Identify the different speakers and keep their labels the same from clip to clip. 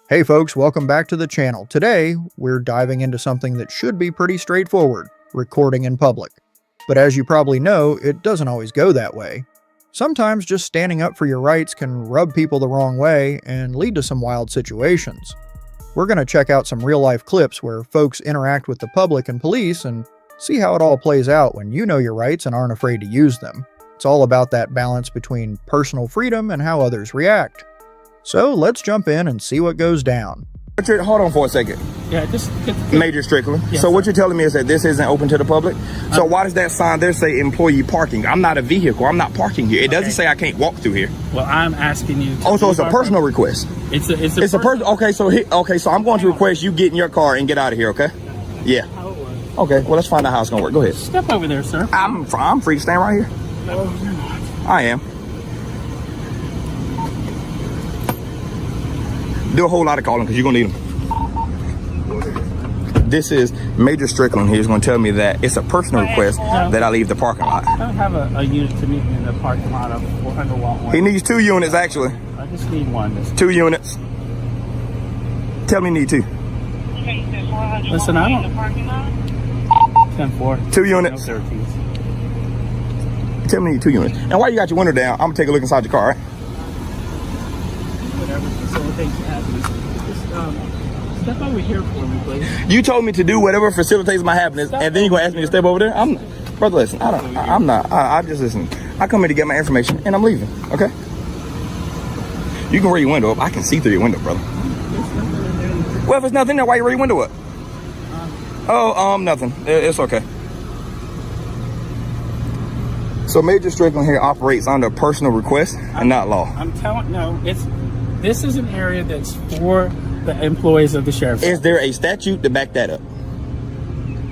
Speaker 1: Hey folks, welcome back to the channel. Today, we're diving into something that should be pretty straightforward, recording in public. But as you probably know, it doesn't always go that way. Sometimes just standing up for your rights can rub people the wrong way and lead to some wild situations. We're going to check out some real-life clips where folks interact with the public and police and see how it all plays out when you know your rights and aren't afraid to use them. It's all about that balance between personal freedom and how others react. So let's jump in and see what goes down.
Speaker 2: Hold on for a second.
Speaker 3: Yeah, just
Speaker 2: Major Strickland.
Speaker 3: Yes,
Speaker 2: so
Speaker 3: sir.
Speaker 2: what you're telling me is that this isn't open to the public? So why does that sign there say employee parking? I'm not a vehicle. I'm not parking here. It doesn't say I can't walk through here.
Speaker 3: Well, I'm asking you.
Speaker 2: Oh, so it's a personal request.
Speaker 3: It's a
Speaker 2: personal. Okay, so I'm going to request you get in your car and get out of here. Okay. Yeah. Okay. Well, let's find out how it's gonna work. Go ahead.
Speaker 3: Step over there, sir.
Speaker 2: I'm free to stand right here.
Speaker 3: No, you're not.
Speaker 2: I am. Do a whole lot of calling because you're gonna need them. This is Major Strickland here. He's gonna tell me that it's a personal request that I leave the parking lot.
Speaker 3: I don't have a unit to meet me in the parking lot of 400 watt one.
Speaker 2: He needs 2 units actually.
Speaker 3: I just need one.
Speaker 2: 2 units. Tell me you need 2.
Speaker 3: Listen, I don't. 10-4.
Speaker 2: 2 units.
Speaker 3: No 13s.
Speaker 2: Tell me you need 2 units. And while you got your window down, I'm gonna take a look inside your car, right?
Speaker 3: Whatever facilitates happiness. Just step over here for me, please.
Speaker 2: You told me to do whatever facilitates my happiness, and then you're gonna ask me to step over there? Brother, listen, I just listen. I come here to get my information, and I'm leaving, okay? You can roll your window up. I can see through your window, brother. Well, if it's nothing there, why you roll your window up? Nothing. It's okay. So Major Strickland here operates under personal request and not law.
Speaker 3: I'm telling this is an area that's for the employees of the sheriff's
Speaker 2: Is there a statute to back that up?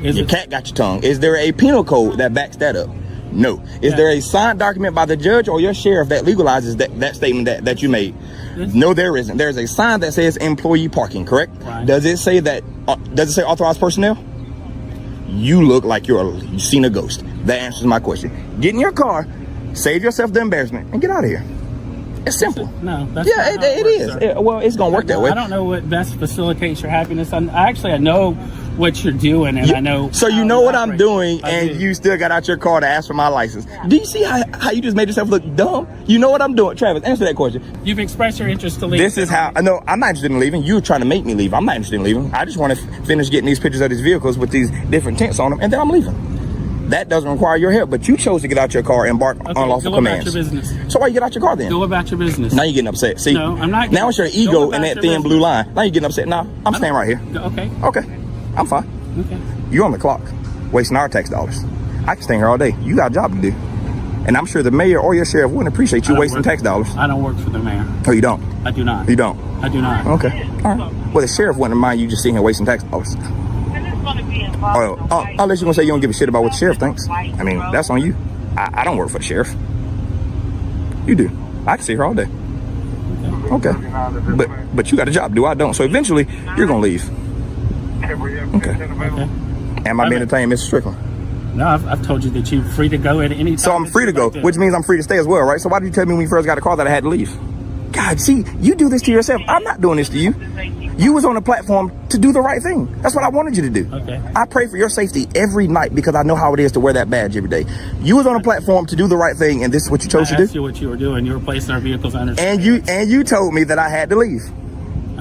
Speaker 3: Is
Speaker 2: Your
Speaker 3: it?
Speaker 2: cat got your tongue. Is there a penal code that backs that up? No. Is there a signed document by the judge or your sheriff that legalizes that statement that you made? No, there isn't. There's a sign that says employee parking, correct?
Speaker 3: Right.
Speaker 2: Does it say that? Does it say authorized personnel? You look like you've seen a ghost. That answers my question. Get in your car, save yourself the embarrassment, and get out of here. It's simple.
Speaker 3: No, that's
Speaker 2: Yeah,
Speaker 3: not how
Speaker 2: it
Speaker 3: works,
Speaker 2: is.
Speaker 3: sir.
Speaker 2: Well, it's gonna work that way.
Speaker 3: I don't know what best facilitates your happiness. I know what you're doing, and I know.
Speaker 2: So you
Speaker 3: how
Speaker 2: know
Speaker 3: you
Speaker 2: what I'm
Speaker 3: operate.
Speaker 2: doing,
Speaker 3: I
Speaker 2: and
Speaker 3: do.
Speaker 2: you still got out your car to ask for my license. Do you see how you just made yourself look dumb? You know what I'm doing, Travis? Answer that question.
Speaker 3: You've expressed your interest to leave.
Speaker 2: This is how I know I'm not interested in leaving. You're trying to make me leave. I'm not interested in leaving. I just want to finish getting these pictures of these vehicles with these different tents on them, and then I'm leaving. That doesn't require your help, but you chose to get out your car and embark on unlawful
Speaker 3: go
Speaker 2: commands.
Speaker 3: about your business.
Speaker 2: So why you get out your car then?
Speaker 3: Go about your business.
Speaker 2: Now you're getting upset. See?
Speaker 3: No, I'm not.
Speaker 2: Now it's your
Speaker 3: Go
Speaker 2: ego
Speaker 3: about
Speaker 2: and that
Speaker 3: your
Speaker 2: thin blue
Speaker 3: business.
Speaker 2: line. Now you're getting upset. Now I'm staying right here.
Speaker 3: Okay.
Speaker 2: Okay, I'm fine.
Speaker 3: Okay.
Speaker 2: You're on the clock, wasting our tax dollars. I can stay here all day. You got a job to do. And I'm sure the mayor or your sheriff wouldn't appreciate you wasting tax dollars.
Speaker 3: I don't work for the mayor.
Speaker 2: Oh, you don't?
Speaker 3: I do not.
Speaker 2: You don't?
Speaker 3: I do not.
Speaker 2: Okay. All right. Well, the sheriff wouldn't mind you just sitting here wasting tax dollars. Unless you're going to say you don't give a shit about what the sheriff thinks. I mean, that's on you. I don't work for the sheriff. You do. I can sit here all day. Okay. But you got a job to do. I don't. So eventually, you're going to leave. Okay. Am I being entertained, Mr. Strickland?
Speaker 3: No, I've told you that you're free to go at any time.
Speaker 2: So I'm free to go, which means I'm free to stay as well, right? So why did you tell me when you first got a call that I had to leave? God, see, you do this to yourself. I'm not doing this to you. You was on the platform to do the right thing. That's what I wanted you to do.
Speaker 3: Okay.
Speaker 2: I pray for your safety every night because I know how it is to wear that badge every day. You was on a platform to do the right thing, and this is what you chose to
Speaker 3: I
Speaker 2: do.
Speaker 3: asked you what you were doing. You were placing our vehicles under.
Speaker 2: And you told me that I had to leave.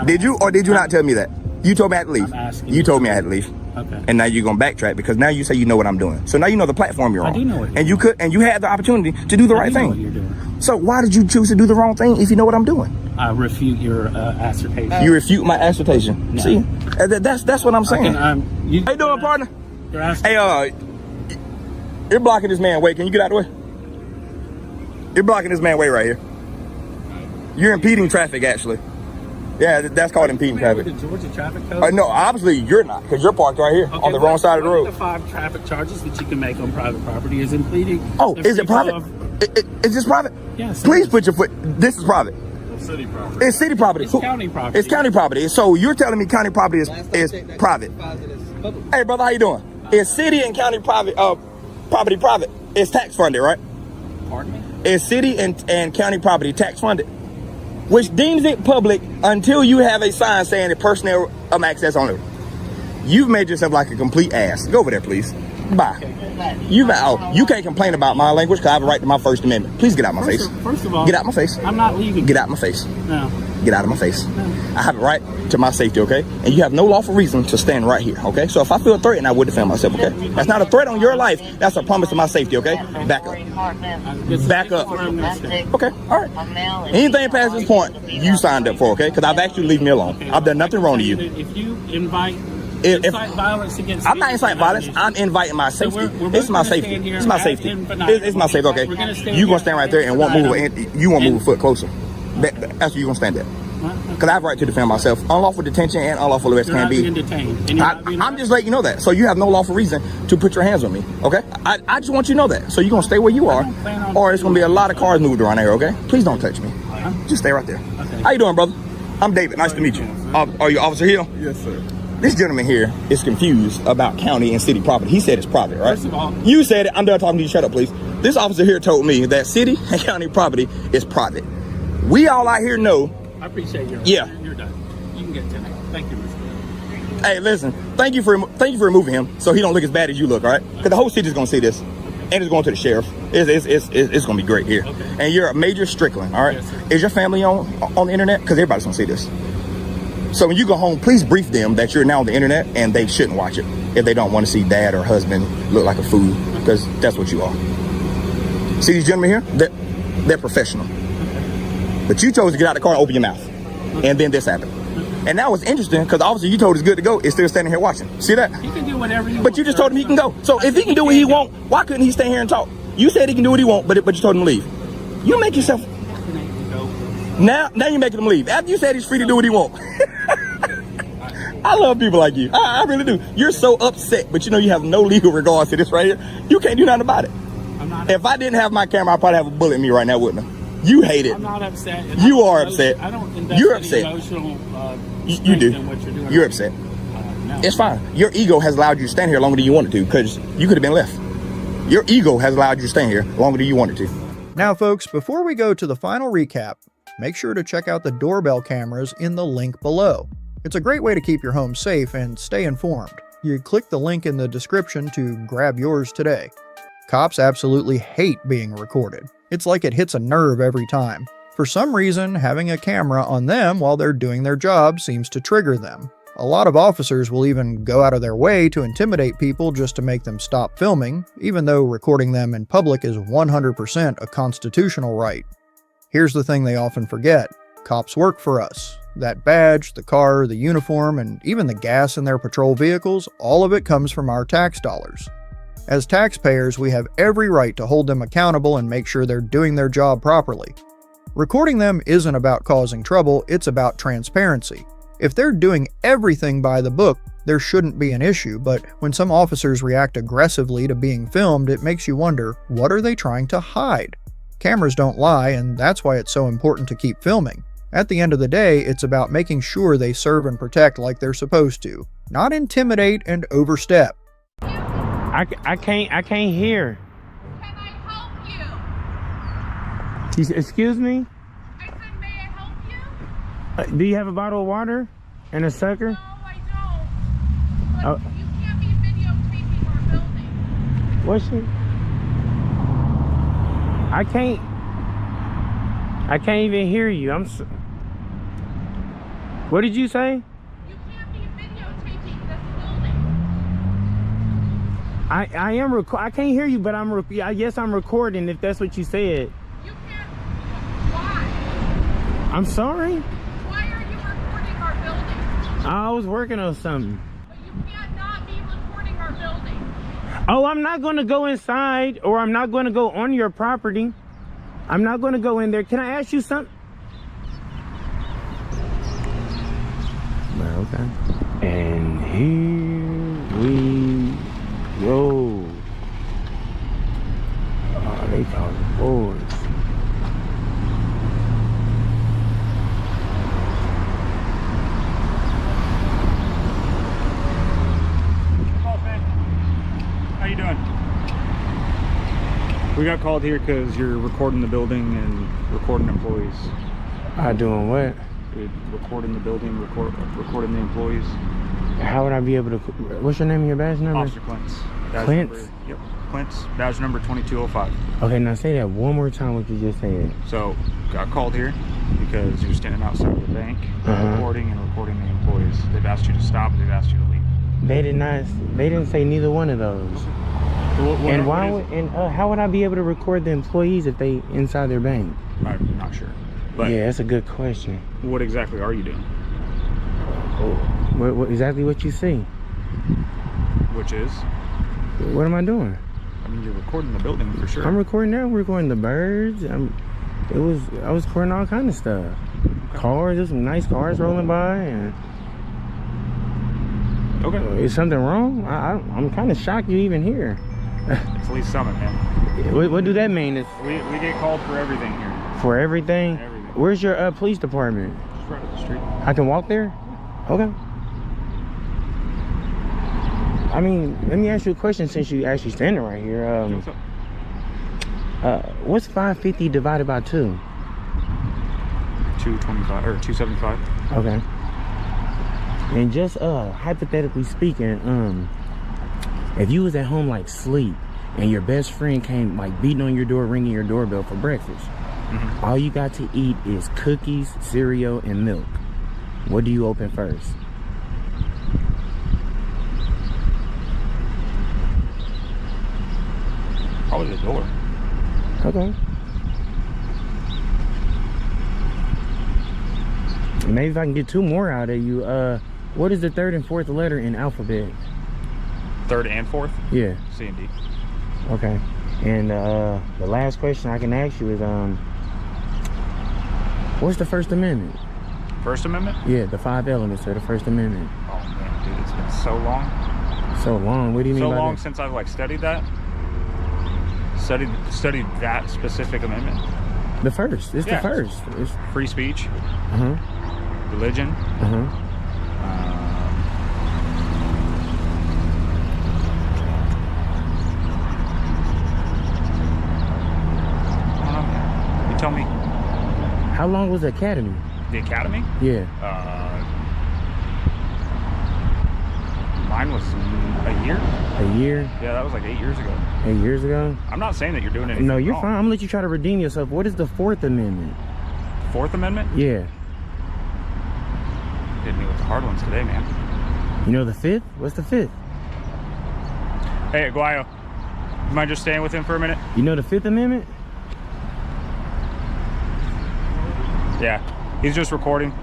Speaker 2: Did you or did you not tell me that? You told me I had to leave.
Speaker 3: I'm asking
Speaker 2: You told me I had to leave.
Speaker 3: Okay.
Speaker 2: And now you're gonna backtrack because now you say you know what I'm doing. So now you know the platform you're on.
Speaker 3: I do know what you're
Speaker 2: and you could and you had the opportunity to do the right
Speaker 3: I do know
Speaker 2: thing.
Speaker 3: what you're doing.
Speaker 2: So why did you choose to do the wrong thing if you know what I'm doing?
Speaker 3: I refute your assertion.
Speaker 2: You refute my assertion.
Speaker 3: No.
Speaker 2: See, that's what I'm saying.
Speaker 3: How you
Speaker 2: doing, partner?
Speaker 3: You're asking.
Speaker 2: Hey, you're blocking this man way. Can you get out of the way? You're blocking this man way right here. You're impeding traffic, actually. Yeah, that's called impeding traffic.
Speaker 3: The Georgia traffic code.
Speaker 2: No, obviously you're not, because you're parked right here on the wrong side of the road.
Speaker 3: The 5 traffic charges that you can make on private property is impeding.
Speaker 2: Oh, is it private? Is this private?
Speaker 3: Yes.
Speaker 2: Please put your foot. This is private.
Speaker 4: City property.
Speaker 2: It's city property.
Speaker 3: It's county property.
Speaker 2: It's county property. So you're telling me county property is private? Hey, brother, how you doing? Is city and county private property private? It's tax funded, right?
Speaker 3: Pardon me?
Speaker 2: Is city and county property tax funded? which deems it public until you have a sign saying the personnel access only. You've made yourself like a complete ass. Go over there, please. Bye. You can't complain about my language because I have a right to my First Amendment. Please get out my face.
Speaker 3: First of all,
Speaker 2: get out my face.
Speaker 3: I'm not leaving.
Speaker 2: Get out my face.
Speaker 3: No.
Speaker 2: Get out of my face.
Speaker 3: No.
Speaker 2: I have a right to my safety, okay? And you have no lawful reason to stand right here, okay? So if I feel threatened, I would defend myself, okay? That's not a threat on your life. That's a promise to my safety, okay? Back up. Back up. Okay, all right. Anything past this point, you signed up for, okay? Because I've asked you to leave me alone. I've done nothing wrong to you.
Speaker 3: If you incite violence against
Speaker 2: I'm not inciting violence. I'm inviting my safety. It's my safety. It's my safety. It's my safety. Okay. You're gonna stand right there and won't move. You won't move a foot closer. That's where you're gonna stand there. Because I have a right to defend myself. Unlawful detention and unlawful arrest can be. I'm just letting you know that. So you have no lawful reason to put your hands on me. Okay. I just want you to know that. So you're gonna stay where you are, or there's gonna be a lot of cars moved around here. Okay. Please don't touch me. Just stay right there. How you doing, brother? I'm David. Nice to meet you. Are you Officer Hill?
Speaker 4: Yes, sir.
Speaker 2: This gentleman here is confused about county and city property. He said it's private, right?
Speaker 3: First of all,
Speaker 2: you said it. I'm done talking to you. Shut up, please. This officer here told me that city and county property is private. We all out here know.
Speaker 3: I appreciate your.
Speaker 2: Yeah.
Speaker 3: You're done. You can get to me. Thank you, Mr.
Speaker 2: Hey, listen. Thank you for removing him so he don't look as bad as you look, all right? Because the whole city's gonna see this, and it's going to the sheriff. It's gonna be great here.
Speaker 3: Okay.
Speaker 2: And you're a major Strickland, all right?
Speaker 3: Yes, sir.
Speaker 2: Is your family on the internet? Because everybody's gonna see this. So when you go home, please brief them that you're now on the internet and they shouldn't watch it if they don't want to see dad or husband look like a fool, because that's what you are. See these gentlemen here? They're professional. But you chose to get out of the car and open your mouth. And then this happened. And that was interesting because obviously you told us good to go. It's still standing here watching. See that?
Speaker 3: He can do whatever he wants.
Speaker 2: But you just told him he can go. So if he can do what he want, why couldn't he stay here and talk? You said he can do what he want, but you told him to leave. You make yourself... Now you're making him leave. After you said he's free to do what he wants. I love people like you. I really do. You're so upset, but you know you have no legal regards to this right here. You can't do nothing about it. If I didn't have my camera, I'd probably have a bullet in me right now, wouldn't I? You hate it.
Speaker 3: I'm not upset.
Speaker 2: You are upset.
Speaker 3: I don't invest
Speaker 2: You're
Speaker 3: any
Speaker 2: upset.
Speaker 3: emotional
Speaker 2: You do.
Speaker 3: in what you're doing.
Speaker 2: You're upset.
Speaker 3: No.
Speaker 2: It's fine. Your ego has allowed you to stand here longer than you wanted to because you could have been left. Your ego has allowed you to stand here longer than you wanted to.
Speaker 1: Now, folks, before we go to the final recap, make sure to check out the doorbell cameras in the link below. It's a great way to keep your home safe and stay informed. You click the link in the description to grab yours today. Cops absolutely hate being recorded. It's like it hits a nerve every time. For some reason, having a camera on them while they're doing their job seems to trigger them. A lot of officers will even go out of their way to intimidate people just to make them stop filming, even though recording them in public is 100% a constitutional right. Here's the thing they often forget. Cops work for us. That badge, the car, the uniform, and even the gas in their patrol vehicles, all of it comes from our tax dollars. As taxpayers, we have every right to hold them accountable and make sure they're doing their job properly. Recording them isn't about causing trouble, it's about transparency. If they're doing everything by the book, there shouldn't be an issue, but when some officers react aggressively to being filmed, it makes you wonder, what are they trying to hide? Cameras don't lie, and that's why it's so important to keep filming. At the end of the day, it's about making sure they serve and protect like they're supposed to, not intimidate and overstep.
Speaker 5: I can't hear.
Speaker 6: Can I help you?
Speaker 5: Excuse me?
Speaker 6: I said, may I help you?
Speaker 5: Do you have a bottle of water and a sucker?
Speaker 6: No, I don't. But
Speaker 5: Oh.
Speaker 6: you can't be videotaping our building.
Speaker 5: What's she? I can't even hear you. What did you say?
Speaker 6: You can't be videotaping this building.
Speaker 5: I am I can't hear you, but I guess I'm recording if that's what you said.
Speaker 6: You can't. Why?
Speaker 5: I'm sorry.
Speaker 6: Why are you recording our building?
Speaker 5: I was working on something.
Speaker 6: But you can't not be recording our building.
Speaker 5: Oh, I'm not going to go inside, or I'm not going to go on your property. I'm not going to go in there. Can I ask you something? Well, okay. And here we go. Oh, they talking boys.
Speaker 4: How you doing? We got called here because you're recording the building and recording employees.
Speaker 5: Doing what?
Speaker 4: Recording the building, recording the employees.
Speaker 5: How would I be able to? What's your name and your badge number?
Speaker 4: Officer Clint's. Badge
Speaker 5: Clint's?
Speaker 4: Number, yep. Clint's. Badge number 2205.
Speaker 5: Okay, now say that one more time. What you just said.
Speaker 4: So, got called here because you're standing outside of the bank, recording the employees. They've asked you to stop. They've asked you to leave.
Speaker 5: They did not. They didn't say neither one of those. And why would? And how would I be able to record the employees if they inside their bank?
Speaker 4: I'm not sure. But
Speaker 5: yeah, that's a good question.
Speaker 4: what exactly are you doing?
Speaker 5: What exactly what you see?
Speaker 4: Which is?
Speaker 5: What am I doing?
Speaker 4: I mean, you're recording the building for sure.
Speaker 5: I'm recording now. I'm recording the birds. I was recording all kind of stuff. Okay. Cars, there's some nice cars rolling by, and
Speaker 4: okay.
Speaker 5: Is something wrong? I'm kind of shocked you even here.
Speaker 4: It's Lee Summit, man.
Speaker 5: What do that mean? It's
Speaker 4: We get called for everything here.
Speaker 5: for everything?
Speaker 4: Everything.
Speaker 5: Where's your police department?
Speaker 4: Just right up the street.
Speaker 5: I can walk there? Okay. I mean, let me ask you a question since you actually standing right here.
Speaker 4: What's up?
Speaker 5: What's 550 divided by 2?
Speaker 4: 225 or 275.
Speaker 5: Okay. And just hypothetically speaking, if you was at home like sleep and your best friend came like beating on your door, ringing your doorbell for breakfast, all you got to eat is cookies, cereal, and milk. What do you open first?
Speaker 4: Probably the door.
Speaker 5: Okay. Maybe if I can get 2 more out of you, what is the 3rd and 4th letter in alphabet?
Speaker 4: 3rd and 4th?
Speaker 5: Yeah.
Speaker 4: C and D.
Speaker 5: Okay. And the last question I can ask you is, what's the First Amendment?
Speaker 4: First Amendment?
Speaker 5: Yeah, the 5 elements of the First Amendment.
Speaker 4: Oh man, dude, it's been so long.
Speaker 5: So long. What do you mean
Speaker 4: So
Speaker 5: by
Speaker 4: long
Speaker 5: that?
Speaker 4: since I've like studied that. Studied that specific amendment.
Speaker 5: The first. It's
Speaker 4: Yeah.
Speaker 5: the first. It's,
Speaker 4: Free speech,
Speaker 5: uh-huh.
Speaker 4: religion.
Speaker 5: Uh-huh.
Speaker 4: I don't know, man. You tell me.
Speaker 5: How long was the academy?
Speaker 4: The academy?
Speaker 5: Yeah.
Speaker 4: Mine was a year.
Speaker 5: A year?
Speaker 4: Yeah, that was like 8 years ago.
Speaker 5: 8 years ago?
Speaker 4: I'm not saying that you're doing anything
Speaker 5: No, you're
Speaker 4: wrong.
Speaker 5: fine. I'm gonna let you try to redeem yourself. What is the 4th Amendment?
Speaker 4: 4th Amendment?
Speaker 5: Yeah.
Speaker 4: Hit me with the hard ones today, man.
Speaker 5: You know the 5th? What's the 5th?
Speaker 4: Hey, Aguayo, you mind just staying with him for a minute?
Speaker 5: You know the 5th Amendment?
Speaker 4: Yeah, he's just recording.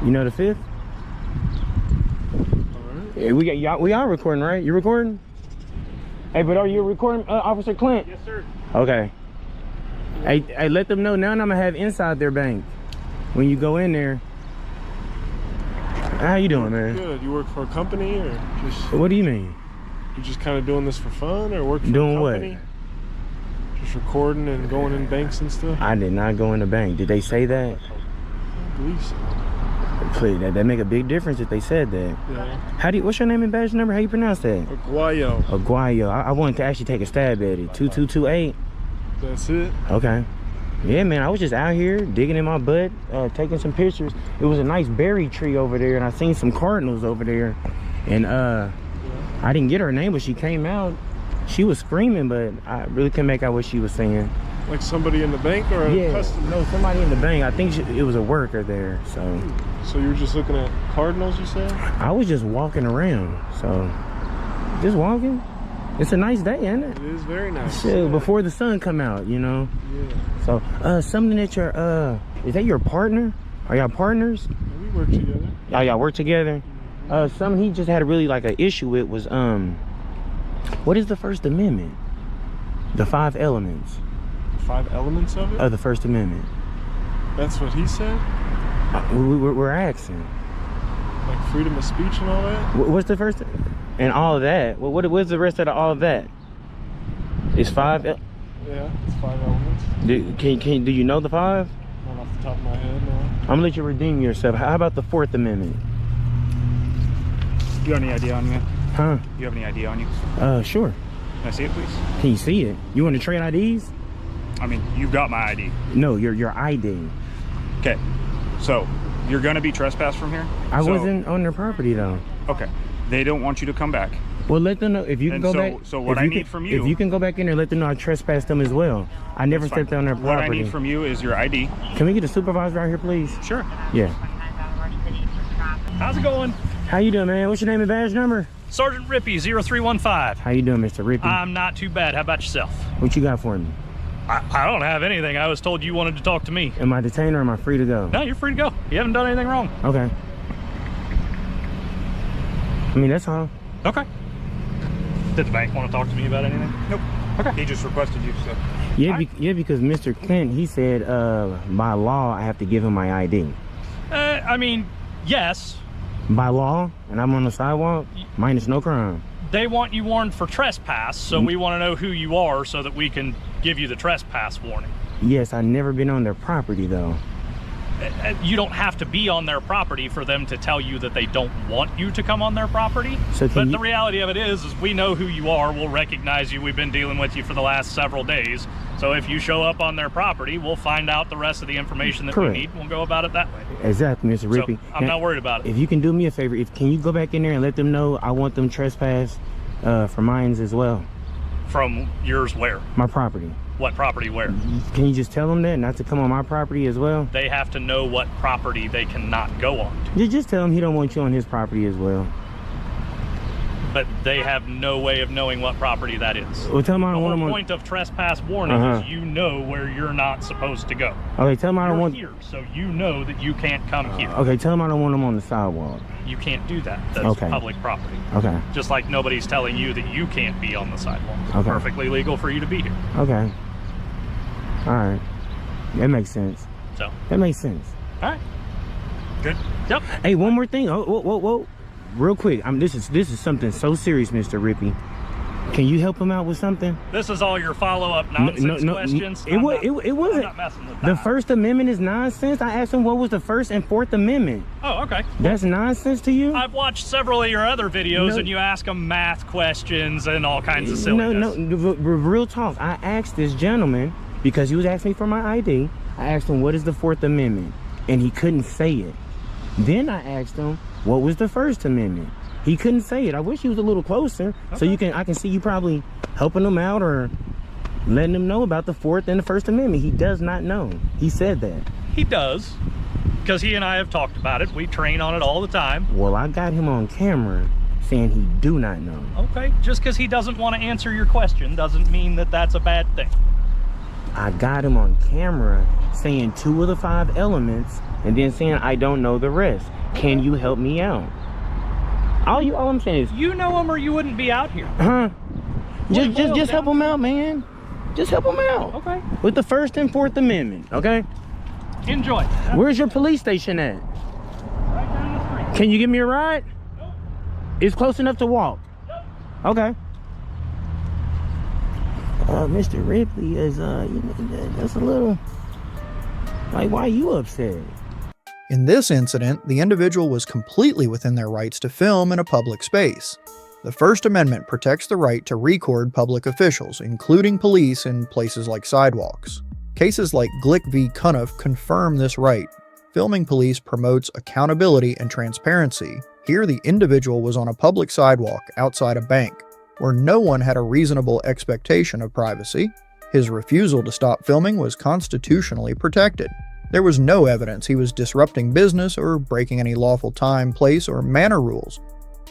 Speaker 5: You know the 5th? Yeah, we are recording, right? You recording? Hey, but are you recording, Officer Clint?
Speaker 4: Yes, sir.
Speaker 5: Okay. Hey, let them know now I'm gonna have inside their bank. When you go in there. How you doing, man?
Speaker 7: Good. You work for a company or just
Speaker 5: What do you mean?
Speaker 7: you just kind of doing this for fun or work for
Speaker 5: Doing
Speaker 7: a
Speaker 5: what?
Speaker 7: company? Just recording and going in banks and stuff?
Speaker 5: I did not go in the bank. Did they say that?
Speaker 7: I believe so.
Speaker 5: Please, that make a big difference if they said that.
Speaker 7: Yeah.
Speaker 5: What's your name and badge number? How you pronounce that?
Speaker 7: Aguayo.
Speaker 5: Aguayo. I wanted to actually take a stab at it. 2228.
Speaker 7: That's it.
Speaker 5: Okay. Yeah, man, I was just out here digging in my butt, taking some pictures. It was a nice berry tree over there, and I seen some cardinals over there. And I didn't get her name, but she came out. She was screaming, but I really couldn't make out what she was saying.
Speaker 7: Like somebody in the bank or a customer?
Speaker 5: No, somebody in the bank. I think it was a worker there. So
Speaker 7: you were just looking at cardinals, you said?
Speaker 5: I was just walking around. So just walking. It's a nice day, isn't it?
Speaker 7: It is very nice.
Speaker 5: Shit, before the sun come out, you know.
Speaker 7: Yeah.
Speaker 5: So something that your is that your partner? Are y'all partners?
Speaker 7: We work together.
Speaker 5: Y'all work together? Something he just had a really like an issue with was what is the First Amendment? The 5 elements
Speaker 7: 5 elements of it?
Speaker 5: of the First Amendment.
Speaker 7: That's what he said?
Speaker 5: We're asking.
Speaker 7: Like freedom of speech and all that?
Speaker 5: What's the first and all of that? What's the rest of all of that? It's 5.
Speaker 7: Yeah, it's 5 elements.
Speaker 5: Do you know the 5?
Speaker 7: Not off the top of my head, no.
Speaker 5: I'm gonna let you redeem yourself. How about the 4th Amendment?
Speaker 4: You got any ID on you, man?
Speaker 5: Huh?
Speaker 4: You have any ID on you?
Speaker 5: Sure.
Speaker 4: Can I see it, please?
Speaker 5: Can you see it? You want to trade IDs?
Speaker 4: I mean, you've got my ID.
Speaker 5: No, your ID.
Speaker 4: Okay. So you're going to be trespassed from here?
Speaker 5: I
Speaker 4: So-
Speaker 5: wasn't on their property though.
Speaker 4: Okay. They don't want you to come back.
Speaker 5: Well, let them know if you can
Speaker 4: And
Speaker 5: go
Speaker 4: so-
Speaker 5: back.
Speaker 4: so what
Speaker 5: if
Speaker 4: I
Speaker 5: you
Speaker 4: need
Speaker 5: can-
Speaker 4: from you-
Speaker 5: if you can go back in there, let them know I trespassed them as well. I never
Speaker 4: That's fine.
Speaker 5: stepped on their
Speaker 4: What I
Speaker 5: property.
Speaker 4: need from you is your ID.
Speaker 5: Can we get a supervisor out here, please?
Speaker 4: Sure.
Speaker 5: Yeah.
Speaker 3: How's it going?
Speaker 5: How you doing, man? What's your name and badge number?
Speaker 3: Sergeant Rippy, 0315.
Speaker 5: How you doing, Mr. Rippy?
Speaker 3: I'm not too bad. How about yourself?
Speaker 5: What you got for me?
Speaker 3: I don't have anything. I was told you wanted to talk to me.
Speaker 5: Am I detained or am I free to go?
Speaker 3: No, you're free to go. You haven't done anything wrong.
Speaker 5: Okay. I mean, that's all.
Speaker 3: Okay. Did the bank want to talk to me about anything?
Speaker 4: Nope. Okay. He just requested you, so.
Speaker 5: Yeah, yeah, because Mr. Clint, he said, by law, I have to give him my ID.
Speaker 3: I mean, yes.
Speaker 5: By law, and I'm on the sidewalk, minus no crime.
Speaker 3: They want you warned for trespass, so we want to know who you are so that we can give you the trespass warning.
Speaker 5: Yes, I've never been on their property, though.
Speaker 3: You don't have to be on their property for them to tell you that they don't want you to come on their property.
Speaker 5: So
Speaker 3: But the reality of it is we know who you are. We'll recognize you. We've been dealing with you for the last several days. So if you show up on their property, we'll find out the rest of the information that
Speaker 5: Correct.
Speaker 3: we need. And we'll go about it that way.
Speaker 5: Exactly, Mr. Rippy.
Speaker 3: So I'm not worried about it.
Speaker 5: If you can do me a favor, can you go back in there and let them know I want them trespassed for mines as well?
Speaker 3: From yours where?
Speaker 5: My property.
Speaker 3: What property where?
Speaker 5: Can you just tell them that, not to come on my property as well?
Speaker 3: They have to know what property they cannot go on to.
Speaker 5: Just tell him he don't want you on his property as well.
Speaker 3: But they have no way of knowing what property that is.
Speaker 5: Well, tell him I
Speaker 3: The
Speaker 5: don't want
Speaker 3: whole
Speaker 5: him on.
Speaker 3: point of trespass warning is you know where you're not supposed to go.
Speaker 5: Okay, tell him I don't
Speaker 3: You're
Speaker 5: want.
Speaker 3: here, so you know that you can't come here.
Speaker 5: Okay, tell him I don't want him on the sidewalk.
Speaker 3: You can't do that. That's
Speaker 5: Okay.
Speaker 3: public property.
Speaker 5: Okay.
Speaker 3: Just like nobody's telling you that you can't be on the sidewalk. It's
Speaker 5: Okay.
Speaker 3: perfectly legal for you to be here.
Speaker 5: Okay. All right. That makes sense.
Speaker 3: So,
Speaker 5: That makes sense.
Speaker 3: all right. Good. Yep.
Speaker 5: Hey, one more thing. Oh, whoa. Real quick. This is something so serious, Mr. Rippy. Can you help him out with something?
Speaker 3: This is all your follow-up nonsense questions.
Speaker 5: It wasn't.
Speaker 3: I'm not messing with
Speaker 5: The
Speaker 3: that.
Speaker 5: First Amendment is nonsense. I asked him what was the First and Fourth Amendment.
Speaker 3: Oh, okay.
Speaker 5: That's nonsense to you?
Speaker 3: I've watched several of your other videos,
Speaker 5: No.
Speaker 3: and you ask them math questions and all kinds of silliness.
Speaker 5: No. Real talk. I asked this gentleman because he was asking me for my ID. I asked him what is the Fourth Amendment, and he couldn't say it. Then I asked him what was the First Amendment. He couldn't say it. I wish he was a little closer so I can see you probably helping him out or letting him know about the Fourth and the First Amendment. He does not know. He said that.
Speaker 3: He does, because he and I have talked about it. We train on it all the time.
Speaker 5: Well, I got him on camera saying he do not know.
Speaker 3: Okay, just because he doesn't want to answer your question doesn't mean that that's a bad thing.
Speaker 5: I got him on camera saying 2 of the 5 elements and then saying I don't know the rest. Can you help me out? All I'm saying is,
Speaker 3: You know him or you wouldn't be out here.
Speaker 5: just help him out, man. Just help him out.
Speaker 3: Okay.
Speaker 5: With the First and Fourth Amendment, okay?
Speaker 3: Enjoy.
Speaker 5: Where's your police station at?
Speaker 3: Right down the street.
Speaker 5: Can you give me a ride?
Speaker 3: Nope.
Speaker 5: It's close enough to walk.
Speaker 3: Nope.
Speaker 5: Okay. Mr. Ripley is, that's a little, like, why you upset?
Speaker 1: In this incident, the individual was completely within their rights to film in a public space. The First Amendment protects the right to record public officials, including police, in places like sidewalks. Cases like Glick v. Cuniff confirm this right. Filming police promotes accountability and transparency. Here, the individual was on a public sidewalk outside a bank, where no one had a reasonable expectation of privacy. His refusal to stop filming was constitutionally protected. There was no evidence he was disrupting business or breaking any lawful time, place, or manner rules.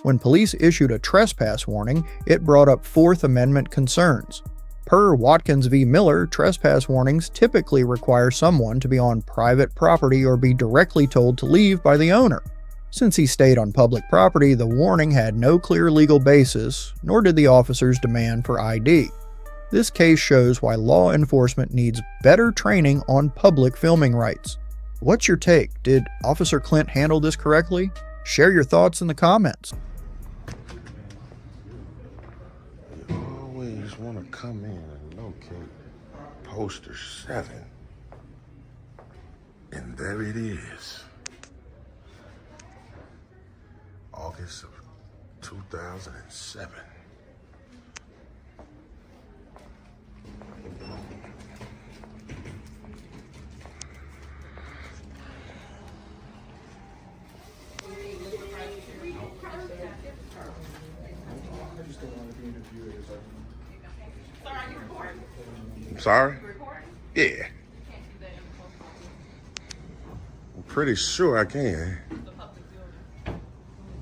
Speaker 1: When police issued a trespass warning, it brought up Fourth Amendment concerns. Per Watkins v. Miller, trespass warnings typically require someone to be on private property or be directly told to leave by the owner. Since he stayed on public property, the warning had no clear legal basis, nor did the officers demand for ID. This case shows why law enforcement needs better training on public filming rights. What's your take? Did Officer Clint handle this correctly? Share your thoughts in the comments.
Speaker 8: You always want to come in and locate poster 7. And there it is. August of 2007. I'm sorry? Yeah. I'm pretty sure I can.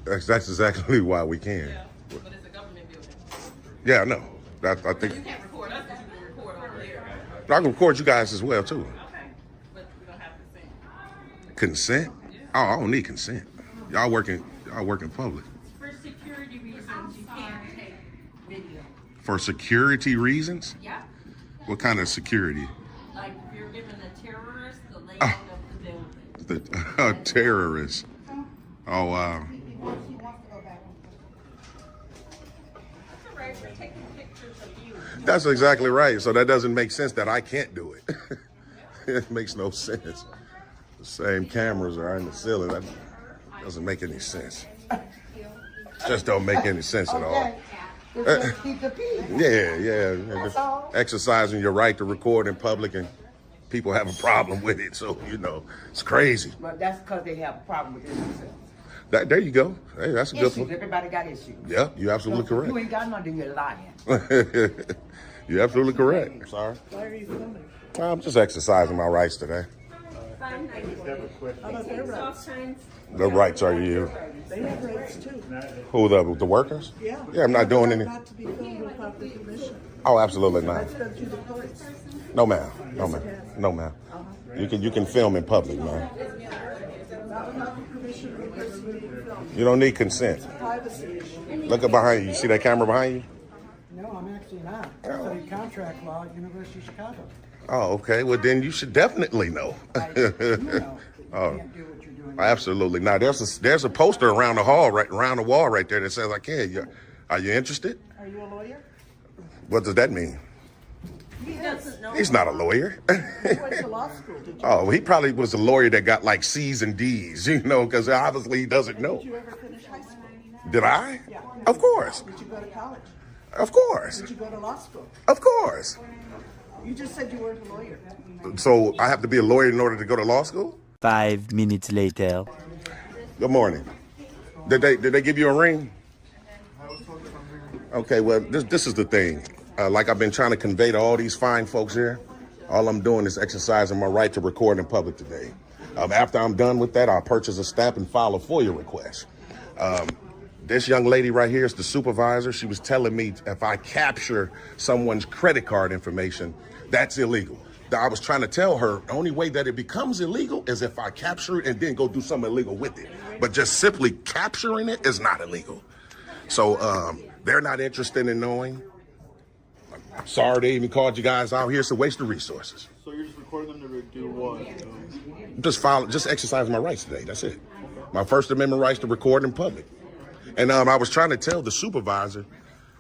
Speaker 8: That's exactly why we can.
Speaker 9: But it's a government building.
Speaker 8: Yeah, I know. I think
Speaker 9: You can't record us, but you can record over there.
Speaker 8: I can record you guys as well too.
Speaker 9: Okay. But we don't have consent.
Speaker 8: Consent? Oh, I don't need consent. Y'all work in public.
Speaker 6: For security reasons, you can't take video.
Speaker 8: For security reasons?
Speaker 6: Yeah.
Speaker 8: What kind of security?
Speaker 6: Like if you're giving a terrorist the layout of the building.
Speaker 8: The terrorists. Oh, wow.
Speaker 6: Right, we're taking pictures of you.
Speaker 8: That's exactly right. So that doesn't make sense that I can't do it. It makes no sense. The same cameras are in the ceiling. That doesn't make any sense. Just don't make any sense at all.
Speaker 10: Keep the peace.
Speaker 8: Yeah. Just exercising your right to record in public, and people have a problem with it. So, it's crazy.
Speaker 10: But that's because they have a problem with themselves.
Speaker 8: There you go. Hey, that's a good
Speaker 10: Issues.
Speaker 8: one.
Speaker 10: Everybody got issues.
Speaker 8: Yeah, you're absolutely
Speaker 10: You
Speaker 8: correct.
Speaker 10: ain't got nothing, you're lying.
Speaker 8: You're absolutely correct. I'm sorry.
Speaker 10: Why are you filming?
Speaker 8: I'm just exercising my rights today. The rights are you.
Speaker 10: They have rights too.
Speaker 8: Who, the workers?
Speaker 10: Yeah.
Speaker 8: Yeah, I'm not doing any.
Speaker 10: Not to be filmed without the permission.
Speaker 8: Oh, absolutely not.
Speaker 10: That's done through the courts.
Speaker 8: No, ma'am. No, ma'am. No, ma'am. You can film in public, man.
Speaker 10: Not without the permission of the person being filmed.
Speaker 8: You don't need consent.
Speaker 10: Privacy issue.
Speaker 8: Look up behind you. You see that camera behind you?
Speaker 10: No, I'm actually not. I studied contract law at University of Chicago.
Speaker 8: Oh, okay. Well, then you should definitely know.
Speaker 10: I do know.
Speaker 8: Oh.
Speaker 10: You can't do what you're doing.
Speaker 8: Absolutely not. There's a poster around the wall, around the wall right there that says I can. Are you interested?
Speaker 10: Are you a lawyer?
Speaker 8: What does that mean?
Speaker 6: He doesn't know.
Speaker 8: He's not a lawyer.
Speaker 10: You went to law school, did you?
Speaker 8: Oh, he probably was a lawyer that got like C's and D's, because obviously he doesn't know.
Speaker 10: Did you ever finish high school?
Speaker 8: Did I?
Speaker 10: Yeah.
Speaker 8: Of course.
Speaker 10: Did you go to college?
Speaker 8: Of course.
Speaker 10: Did you go to law school?
Speaker 8: Of course.
Speaker 10: You just said you weren't a lawyer.
Speaker 8: So I have to be a lawyer in order to go to law school?
Speaker 11: 5 minutes later.
Speaker 8: Good morning. Did they give you a ring? Okay, well, this is the thing. Like I've been trying to convey to all these fine folks here, all I'm doing is exercising my right to record in public today. After I'm done with that, I'll purchase a stamp and file a FOIA request. This young lady right here is the supervisor. She was telling me if I capture someone's credit card information, that's illegal. I was trying to tell her the only way that it becomes illegal is if I capture it and then go do something illegal with it. But just simply capturing it is not illegal. So they're not interested in knowing. I'm sorry they even called you guys out here. It's a waste of resources.
Speaker 7: So you're just recording them to do what?
Speaker 8: Just exercising my rights today. That's it. My First Amendment rights to record in public. And I was trying to tell the supervisor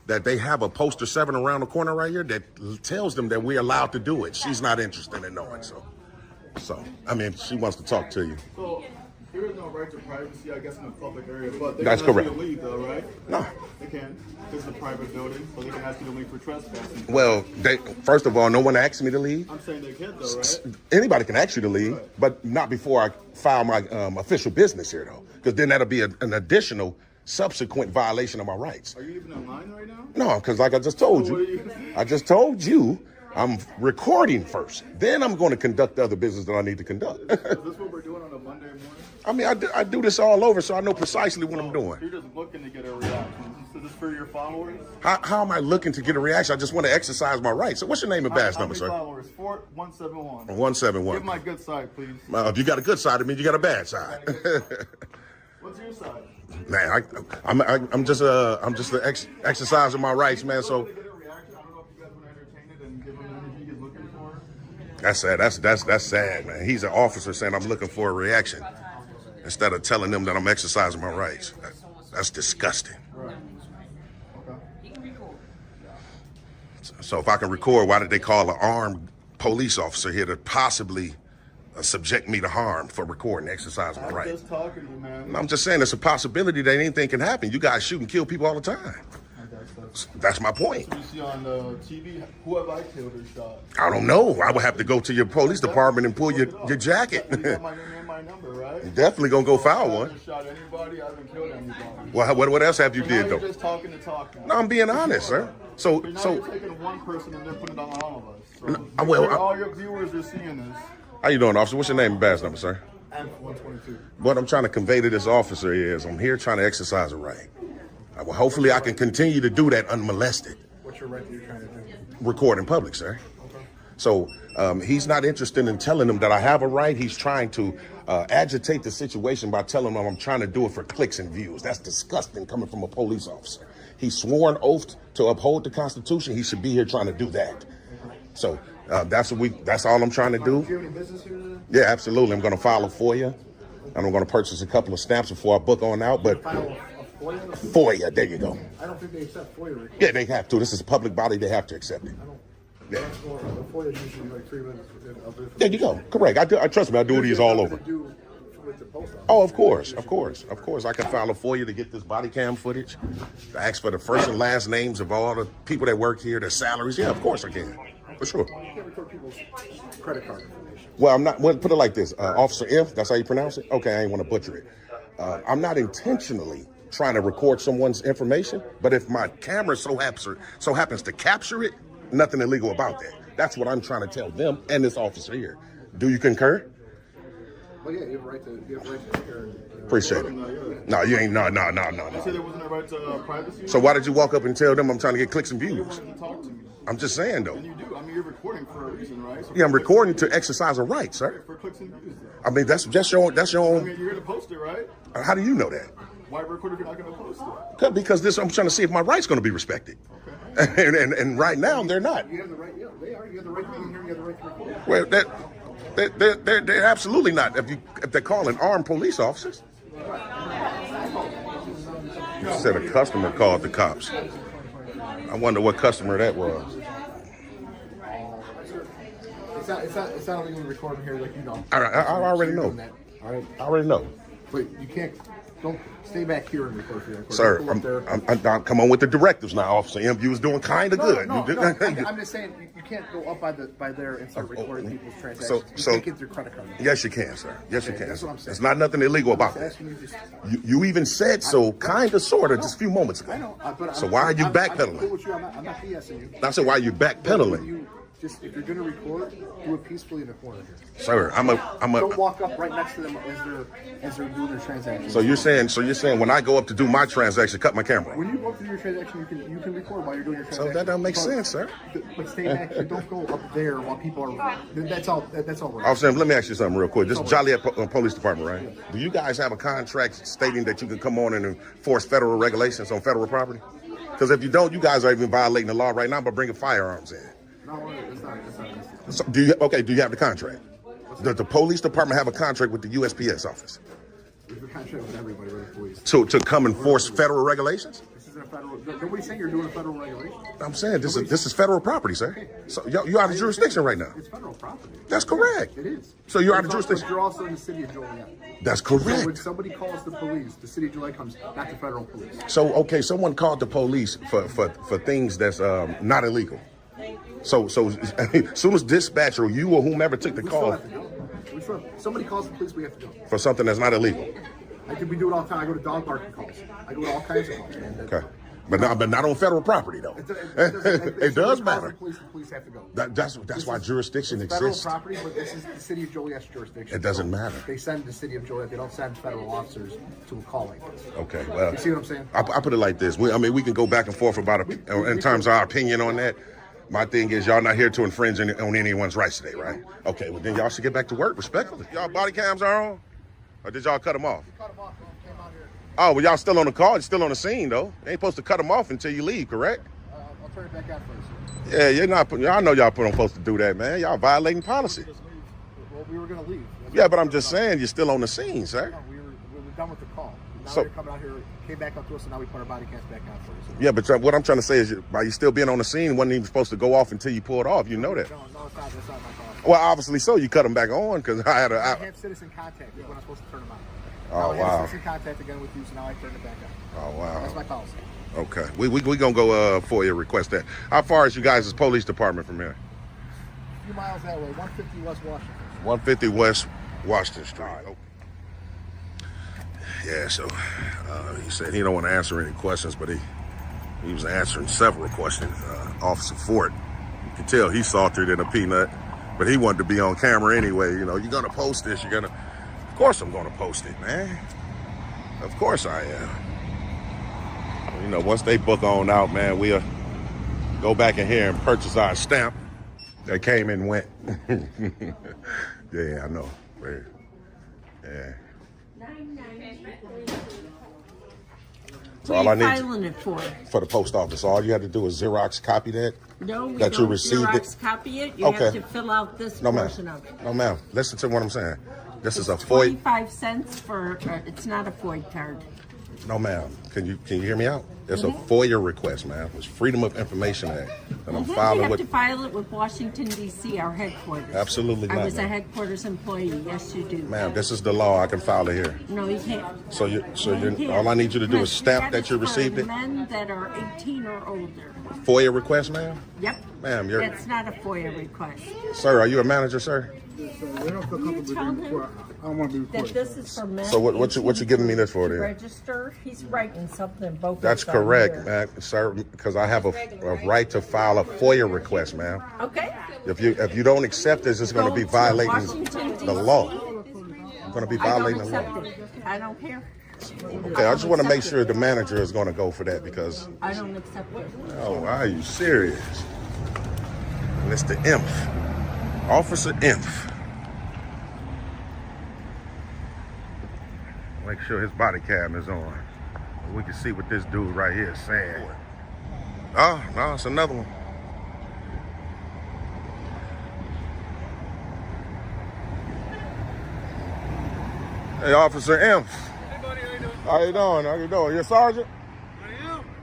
Speaker 8: that they have a poster 7 around the corner right here that tells them that we're allowed to do it. She's not interested in knowing. So I mean, she wants to talk to you.
Speaker 7: So there is no right to privacy, I guess, in a public area, but they
Speaker 8: That's
Speaker 7: can ask
Speaker 8: correct.
Speaker 7: you to leave, though, right?
Speaker 8: No.
Speaker 7: They can. This is a private building, so they can ask you to leave for trespassing.
Speaker 8: Well, first of all, no one asked me to leave.
Speaker 7: I'm saying they can, though, right?
Speaker 8: Anybody can ask you to leave, but not before I file my official business here, though, because then that'll be an additional subsequent violation of my rights.
Speaker 7: Are you even online right now?
Speaker 8: No, because like I just told you, I'm recording first. Then I'm going to conduct the other business that I need to conduct.
Speaker 7: Is this what we're doing on a Monday morning?
Speaker 8: I mean, I do this all over, so I know precisely what I'm doing.
Speaker 7: You're just looking to get a reaction. Is this for your followers?
Speaker 8: How am I looking to get a reaction? I just want to exercise my rights. So what's your name and badge number, sir?
Speaker 7: Followers? 171.
Speaker 8: 171.
Speaker 7: Give my good side, please.
Speaker 8: If you got a good side, it means you got a bad side.
Speaker 7: What's your side?
Speaker 8: Man, I'm just exercising my rights, man. So
Speaker 7: Get a reaction. I don't know if you guys want to entertain it and give him the energy he's looking for.
Speaker 8: that's sad. That's sad, man. He's an officer saying I'm looking for a reaction instead of telling them that I'm exercising my rights. That's disgusting. So if I can record, why did they call an armed police officer here to possibly subject me to harm for recording, exercising my
Speaker 7: I'm
Speaker 8: rights?
Speaker 7: just talking to you, man.
Speaker 8: I'm just saying, it's a possibility that anything can happen. You guys shoot and kill people all the time. That's my point.
Speaker 7: So you see on TV, who have I killed or shot?
Speaker 8: I don't know. I would have to go to your police department and pull your jacket.
Speaker 7: You got my name and my
Speaker 9: my number, right?
Speaker 8: You definitely gonna go file
Speaker 9: I
Speaker 8: one.
Speaker 9: haven't shot anybody. I haven't killed anybody.
Speaker 8: Well, what else have you
Speaker 9: Now
Speaker 8: did
Speaker 9: you're
Speaker 8: though?
Speaker 9: just talking to talk.
Speaker 8: No, I'm being honest, sir. So
Speaker 9: But now
Speaker 8: so
Speaker 9: you're taking one person and then putting it on all of us. So all your viewers are seeing this.
Speaker 8: how you doing, officer? What's your name and badge number, sir?
Speaker 9: F-122.
Speaker 8: What I'm trying to convey to this officer is I'm here trying to exercise a right. Well, hopefully I can continue to do that unmolested.
Speaker 9: What's your right that you're trying to do?
Speaker 8: Record in public, sir. So he's not interested in telling them that I have a right. He's trying to agitate the situation by telling them I'm trying to do it for clicks and views. That's disgusting coming from a police officer. He swore an oath to uphold the Constitution. He should be here trying to do that. So that's all I'm trying to do.
Speaker 9: Do you have any business here today?
Speaker 8: Yeah, absolutely. I'm going to file a FOIA, and I'm going to purchase a couple of stamps before I book on out. But FOIA, there you go.
Speaker 9: I don't think they accept FOIA requests.
Speaker 8: Yeah, they have to. This is a public body. They have to accept it. Yeah.
Speaker 9: FOIA is usually like 3 minutes.
Speaker 8: There you go. Correct. I trust me. I do these all over. Oh, of course. I can file a FOIA to get this body cam footage. I ask for the first and last names of all the people that work here, their salaries. Yeah, of course I can. For sure.
Speaker 9: You can't record people's credit card information.
Speaker 8: Well, I'm not. Well, put it like this. Officer M, that's how you pronounce it? Okay, I ain't want to butcher it. I'm not intentionally trying to record someone's information, but if my camera so happens to capture it, nothing illegal about that. That's what I'm trying to tell them and this officer here. Do you concur?
Speaker 9: Well, yeah, you have a right to hear.
Speaker 8: Appreciate it. No, you ain't. No.
Speaker 9: You said there wasn't a right to privacy?
Speaker 8: So why did you walk up and tell them I'm trying to get clicks and
Speaker 9: You
Speaker 8: views?
Speaker 9: wanted to talk to me.
Speaker 8: I'm just saying, though.
Speaker 9: And you do. I mean, you're recording for a reason, right? So
Speaker 8: Yeah, I'm recording to exercise a right, sir.
Speaker 9: For clicks and views, though.
Speaker 8: I mean, that's your
Speaker 9: I
Speaker 8: own.
Speaker 9: mean, you're going to post it, right?
Speaker 8: How do you know that?
Speaker 9: Why record if you're not going to post it?
Speaker 8: Because I'm trying to see if my right's going to be respected.
Speaker 9: Okay.
Speaker 8: and right now, they're not.
Speaker 9: You have the right, yeah, they are. You have the right to be here, you have the right to record.
Speaker 8: Well, they're absolutely not. If they're calling armed police officers. You said a customer called the cops. I wonder what customer that was.
Speaker 9: It's not illegal to record from here, like you know.
Speaker 8: I already know.
Speaker 9: All right.
Speaker 8: I already know.
Speaker 9: But you can't. Don't stay back here and record for that.
Speaker 8: Sir, I'm come on with the directives now, Officer M. You was doing kind of good.
Speaker 9: No, I'm just saying you can't go up by there and start recording people's transactions. You can't get their credit card.
Speaker 8: Yes, you can, sir. Yes, you can.
Speaker 9: That's what I'm saying.
Speaker 8: There's not nothing illegal about that. You even said so, kind of, sort of, just a few moments ago.
Speaker 9: I know. But
Speaker 8: So why are you backpedaling?
Speaker 9: I'm cool with you. I'm not BSing you.
Speaker 8: I said, why are you backpedaling?
Speaker 9: Just if you're gonna record, do it peacefully in the corner here.
Speaker 8: Sir,
Speaker 9: Don't walk up right next to them as they're doing their transaction.
Speaker 8: So you're saying when I go up to do my transaction, cut my camera.
Speaker 9: When you go up to do your transaction, you can record while you're doing your transaction.
Speaker 8: So that don't make sense, sir.
Speaker 9: But stay back here. Don't go up there while people are. That's all. That's all.
Speaker 8: Officer, let me ask you something real quick. This is Joliet Police Department, right? Do you guys have a contract stating that you can come on and enforce federal regulations on federal property? Because if you don't, you guys are even violating the law right now by bringing firearms in.
Speaker 9: No, it's not.
Speaker 8: So do you have the contract? Does the police department have a contract with the USPS office?
Speaker 9: We have a contract with everybody, with the police.
Speaker 8: To come enforce federal regulations?
Speaker 9: This isn't a federal. Nobody's saying you're doing a federal regulation.
Speaker 8: I'm saying this is federal property, sir. So you're out of jurisdiction right now.
Speaker 9: It's federal property.
Speaker 8: That's correct.
Speaker 9: It is.
Speaker 8: So you're out of jurisdiction.
Speaker 9: But you're also in the city of Joliet.
Speaker 8: That's
Speaker 9: So when
Speaker 8: correct.
Speaker 9: somebody calls the police, the city of Joliet comes, not the federal police.
Speaker 8: So okay, someone called the police for things that's not illegal. So as soon as dispatch or you or whomever took the
Speaker 9: We still
Speaker 8: call
Speaker 9: have to go. Somebody calls the police, we have to go.
Speaker 8: for something that's not illegal.
Speaker 9: We do it all the time. I go to dog barking calls. I go to all kinds of calls. Man.
Speaker 8: Okay. But not on federal property though. It does matter.
Speaker 9: The police have to go.
Speaker 8: That's why jurisdiction
Speaker 9: It's federal
Speaker 8: exists.
Speaker 9: property, but this is the city of Joliet's jurisdiction.
Speaker 8: It doesn't matter.
Speaker 9: They send the city of Joliet. They don't send federal officers to a call like this.
Speaker 8: Okay, well,
Speaker 9: You see what I'm saying?
Speaker 8: I put it like this. We can go back and forth about in terms of our opinion on that. My thing is, y'all not here to infringe on anyone's rights today, right? Okay, well then y'all should get back to work respectfully. Y'all body cams are on, or did y'all cut them off?
Speaker 9: We cut them off. Came out here.
Speaker 8: Oh, well y'all still on the call. You're still on the scene though. You ain't supposed to cut them off until you leave, correct?
Speaker 9: I'll turn it back out first.
Speaker 8: Yeah, you're not. Y'all know y'all supposed to do that, man. Y'all violating policy.
Speaker 9: Well, we were gonna leave.
Speaker 8: Yeah, but I'm just saying you're still on the scene, sir.
Speaker 9: No, we were done with the call. Now
Speaker 8: So-
Speaker 9: they're coming out here, came back up to us, and now we put our body cams back on for us.
Speaker 8: Yeah, but what I'm trying to say is, by you still being on the scene, wasn't even supposed to go off until you pulled off. You know that.
Speaker 9: No, it's not. That's not my fault.
Speaker 8: Well, obviously so. You cut them back on because I had
Speaker 9: I
Speaker 8: a.
Speaker 9: have citizen contact when I'm supposed to turn them on.
Speaker 8: Oh,
Speaker 9: now I
Speaker 8: wow.
Speaker 9: have citizen contact again with you, so now I turn it back on.
Speaker 8: Oh wow.
Speaker 9: That's my policy.
Speaker 8: Okay, we gonna go for you request that. How far is you guys' police department from here?
Speaker 9: A few miles that way, 150 West Washington.
Speaker 8: 150 West Washington Street. Okay. Yeah, so he said he don't want to answer any questions, but he was answering several questions. Officer Ford, you can tell he's saltier than a peanut, but he wanted to be on camera anyway. You know, you're gonna post this, of course I'm gonna post it, man. Of course I am. You know, once they book on out, man, we'll go back in here and purchase our stamp that came and went. Yeah, I know. Yeah.
Speaker 6: So
Speaker 8: all I need
Speaker 6: filing it for
Speaker 8: the post office. All you have to do is Xerox copy that.
Speaker 6: No, we
Speaker 8: that
Speaker 6: don't
Speaker 8: you received
Speaker 6: Xerox
Speaker 8: it.
Speaker 6: copy it. You
Speaker 8: Okay.
Speaker 6: have to fill out this portion of it.
Speaker 8: No, ma'am. Listen to what I'm saying. This is a FOIA.
Speaker 6: 25 cents for. It's not a FOIA card.
Speaker 8: No, ma'am. Can you hear me out? It's a FOIA request, ma'am. It's Freedom of Information Act, and I'm
Speaker 6: You
Speaker 8: filing
Speaker 6: have
Speaker 8: with.
Speaker 6: to file it with Washington D.C., our headquarters.
Speaker 8: Absolutely
Speaker 6: I
Speaker 8: not,
Speaker 6: was a
Speaker 8: ma'am.
Speaker 6: headquarters employee. Yes, you do.
Speaker 8: Ma'am, this is the law. I can file it here.
Speaker 6: No, you can't.
Speaker 8: So you
Speaker 6: can't.
Speaker 8: all I need you to do is
Speaker 6: Because
Speaker 8: stamp that you
Speaker 6: is
Speaker 8: received
Speaker 6: for
Speaker 8: it.
Speaker 6: Men that are 18 or older.
Speaker 8: FOIA request, ma'am.
Speaker 6: Yep.
Speaker 8: Ma'am,
Speaker 6: That's not a FOIA request.
Speaker 8: Sir, are you a manager, sir?
Speaker 6: You tell him that this is for men.
Speaker 8: So what you giving me this for then?
Speaker 6: Register. He's writing something. Both.
Speaker 8: That's
Speaker 6: of us are
Speaker 8: correct,
Speaker 6: here.
Speaker 8: ma'am, sir, because I have a right to file a FOIA request, ma'am.
Speaker 6: Okay.
Speaker 8: If you don't accept this, it's going to be
Speaker 6: Go
Speaker 8: violating
Speaker 6: Washington,
Speaker 8: the
Speaker 6: D.C.
Speaker 8: law. It's going to be
Speaker 6: I don't
Speaker 8: violating the
Speaker 6: accept
Speaker 8: law.
Speaker 6: it. I don't care.
Speaker 8: Okay, I just want to make sure the manager is going to go for that because.
Speaker 6: I don't accept it.
Speaker 8: Oh, are you serious? Mr. Imph, Officer Imph. Make sure his body cam is on. We can see what this dude right here is saying. Oh, no, it's another one. Hey, Officer Imph.
Speaker 12: Hey, buddy,
Speaker 8: How you doing? How you doing? You a sergeant?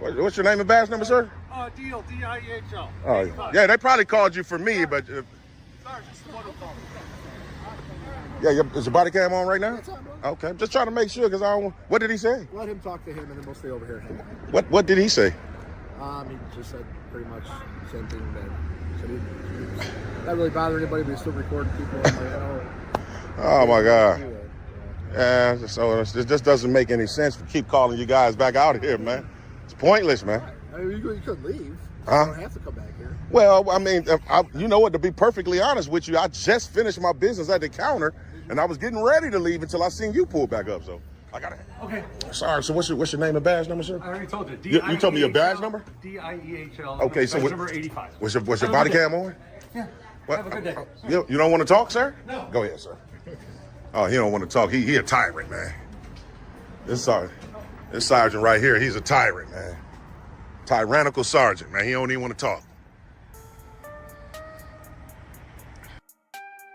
Speaker 12: Are you?
Speaker 8: What's your name and badge number, sir?
Speaker 12: Deal, D-I-E-H-L.
Speaker 8: Oh, yeah, they probably called you for me, but...
Speaker 12: Sergeant, what do you call
Speaker 8: Yeah, is your body cam on right now? Okay, just trying to make sure because I don't. What did he say?
Speaker 9: Let him talk to him, and then we'll stay over here.
Speaker 8: What did he say?
Speaker 9: He just said pretty much the same thing that said he not really bother anybody, but he's still recording people. I'm like,
Speaker 8: Oh my God. Yeah, so it just doesn't make any sense to keep calling you guys back out here, man. It's pointless, man.
Speaker 9: I mean, you could leave.
Speaker 8: Huh?
Speaker 9: You don't have to come back here.
Speaker 8: Well, I mean, you know what? To be perfectly honest with you, I just finished my business at the counter, and I was getting ready to leave until I seen you pull back up. So I got it.
Speaker 12: Okay.
Speaker 8: Sorry. So what's your name and badge number, sir?
Speaker 12: I already told you.
Speaker 8: You told me your badge number?
Speaker 12: D-I-E-H-L.
Speaker 8: Okay, so
Speaker 12: badge number 85.
Speaker 8: Was your body cam on?
Speaker 12: Yeah.
Speaker 8: What?
Speaker 12: Have a good day.
Speaker 8: You don't want to talk, sir?
Speaker 12: No.
Speaker 8: Go ahead, sir. Oh, he don't want to talk. He a tyrant, man. This sergeant right here, he's a tyrant, man. Tyrannical sergeant, man. He don't even want to talk.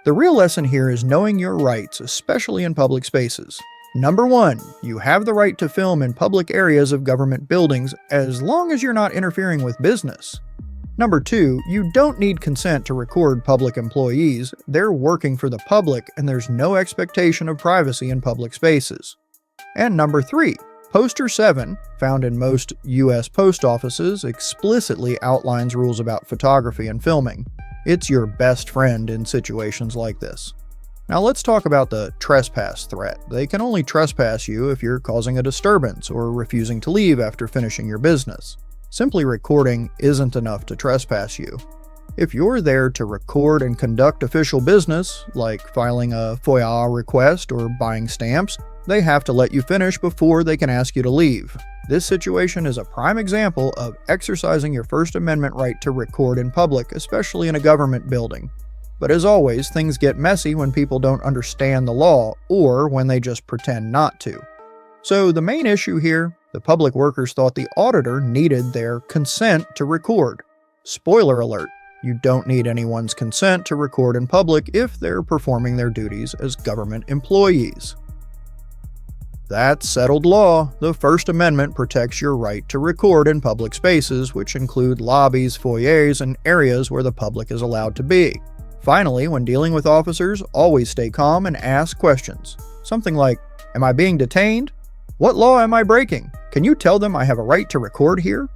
Speaker 1: The real lesson here is knowing your rights, especially in public spaces. Number 1, you have the right to film in public areas of government buildings as long as you're not interfering with business. Number 2, you don't need consent to record public employees. They're working for the public and there's no expectation of privacy in public spaces. And number 3, Poster 7, found in most U.S. post offices, explicitly outlines rules about photography and filming. It's your best friend in situations like this. Now let's talk about the trespass threat. They can only trespass you if you're causing a disturbance or refusing to leave after finishing your business. Simply recording isn't enough to trespass you. If you're there to record and conduct official business, like filing a FOIA request or buying stamps, they have to let you finish before they can ask you to leave. This situation is a prime example of exercising your First Amendment right to record in public, especially in a government building. But as always, things get messy when people don't understand the law or when they just pretend not to. So the main issue here, the public workers thought the auditor needed their consent to record. Spoiler alert, you don't need anyone's consent to record in public if they're performing their duties as government employees. That's settled law. The First Amendment protects your right to record in public spaces, which include lobbies, foyers, and areas where the public is allowed to be. Finally, when dealing with officers, always stay calm and ask questions. Something like, "Am I being detained? What law am I breaking? Can you tell them I have a right to record here?"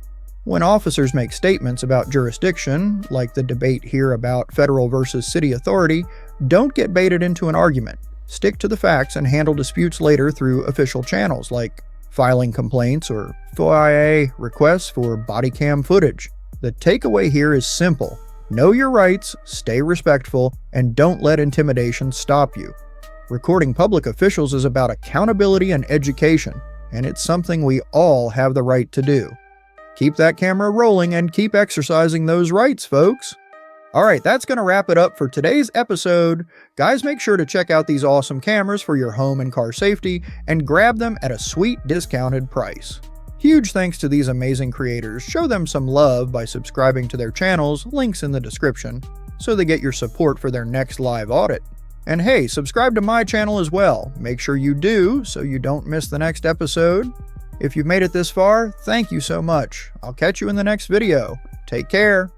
Speaker 1: When officers make statements about jurisdiction, like the debate here about federal versus city authority, don't get baited into an argument. Stick to the facts and handle disputes later through official channels like filing complaints or FOIA requests for body cam footage. The takeaway here is simple. Know your rights, stay respectful, and don't let intimidation stop you. Recording public officials is about accountability and education, and it's something we all have the right to do. Keep that camera rolling and keep exercising those rights, folks. Alright, that's going to wrap it up for today's episode. Guys, make sure to check out these awesome cameras for your home and car safety and grab them at a sweet discounted price. Huge thanks to these amazing creators. Show them some love by subscribing to their channels, links in the description, so they get your support for their next live audit. And hey, subscribe to my channel as well. Make sure you do so you don't miss the next episode. If you've made it this far, thank you so much. I'll catch you in the next video. Take care.